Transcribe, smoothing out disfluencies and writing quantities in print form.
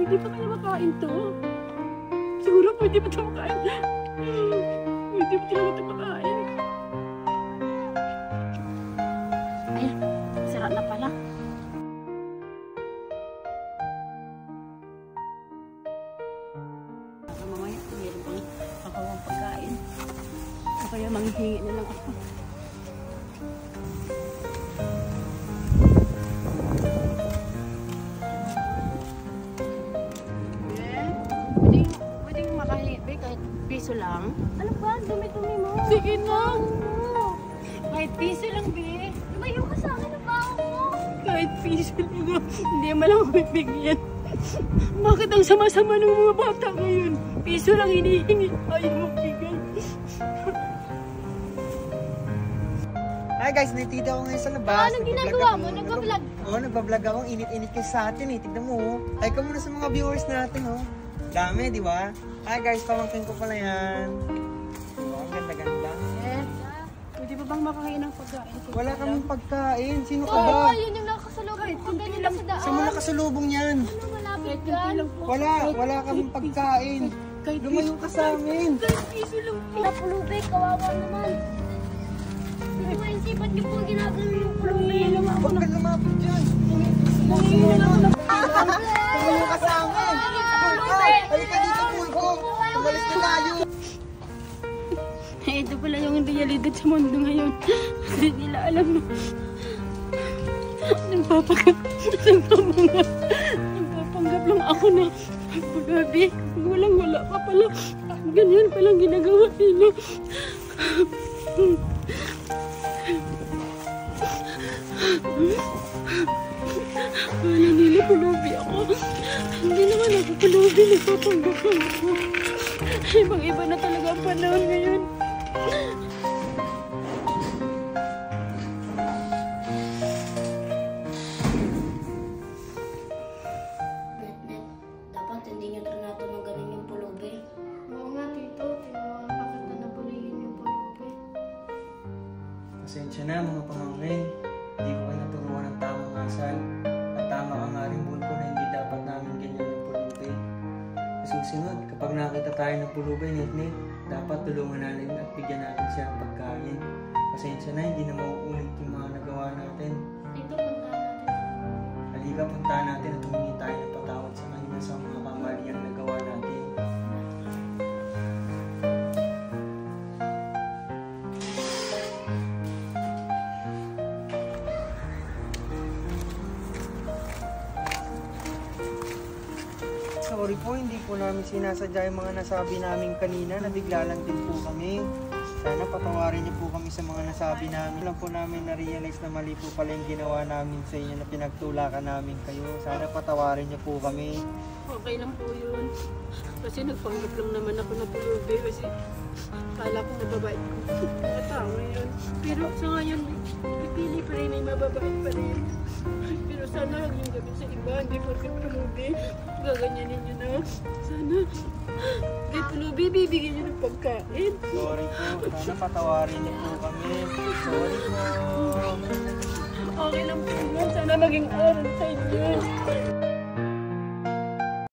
Pwede pa kaya makain to? Siguro pwede pa ito makain. Pwede pa talaga ito makain. Ay, sarap na pala. Mamaya, mayroon pang kakawang pagkain. O kaya manghihingi na lang ako. Pwedeng makahingi, kahit piso lang. Ano ba? Dumi-dumi mo. Sige na. Kahit piso lang, be. Lumayo ka sa akin, nabaho mo. Kahit piso lang. Hindi naman ako bibigyan. Bakit ang sama-sama ng mga bata ngayon? Piso lang hinihingi. Ayaw magbigay. Hi guys, nandito ako ngayon sa labas. Anong ginagawa mo? Nagbablog? Oo, nagbablog ako. Init-init kayo sa atin eh. Tignan mo oh. Hi ka muna sa mga viewers natin oh. Dami, di ba? Hi guys, pamangkin ko pala yan. Oh, ang ganda-ganda. Pwede ba bang makakain ng pagkain? Wala kaming pagkain. Sino ka Oo, ba? yun yung nakasalubong. Kung ganyan lang sa daan. Saan mo nakasalubong yan? Ano, malapit Kahit yan. lang po. Wala kaming pagkain. Kahit Lumayo ka sa amin. Kahit piso lang po. Pulube, kawawa naman. Hindi mo isipan niyo po ang ginagawa yung pulube. Huwag ka lumapit dyan. Lumayo ka sa amin. Halika dito, Pulgo. Umalis na tayo. Ito pala yung realidad sa mundo ngayon. Hindi nila alam na nagpapanggap lang ako na pagabi. Walang-wala pa pala. Ganyan palang ginagawa nila. Wala nila pulubi ako. Hindi naman ako pulubi. Nagpapanggap lang ako. Ibang-iba na talaga ang panahon ngayon. Dapat hindi niyo trinato ng ganun yung pulube. Oo nga, tito. Bakit na nabulihin yung pulube? Pasensya na mga pamangkin. Hindi ko kayo naturuan ng tamang asal. At tama ka nga rin Bulko na hindi dapat namin ganyan yung pulube. Sa susunod, kapag nakita tayo ng pulube, net-net, dapat tulungan natin at bigyan natin siya ng pagkain. Pasensya na, hindi na mauulit yung mga nagawa natin. Tito, punta natin. Halika, punta natin at humingi tayo ng patawad sa kanya sa mga kamaliyang nagawa natin. Sorry po, hindi po namin sinasadya yung mga nasabi namin kanina. Nabigla lang din po kami. Sana patawarin niyo po kami sa mga nasabi namin. Alam po namin na-realize na mali po pala yung ginawa namin sa inyo na pinagtulakan namin kayo. Sana patawarin niyo po kami. Okay lang po yun. Kasi nagpanggap lang naman ako na pulubi kasi kala ko mababait ko. Natawa yun. Pero sa ngayon, pipili pa rin, may mababait pa rin. Pero sana huwag yung gawin sa iba, hindi porket pulubi. Gaganyanin nyo na. Sana. Hindi pulubi, bibigyan nyo ng pagkain. Sorry po. Sana patawarin niyo po kami. Sorry po. Okay lang po yun. Sana maging aral sa inyo.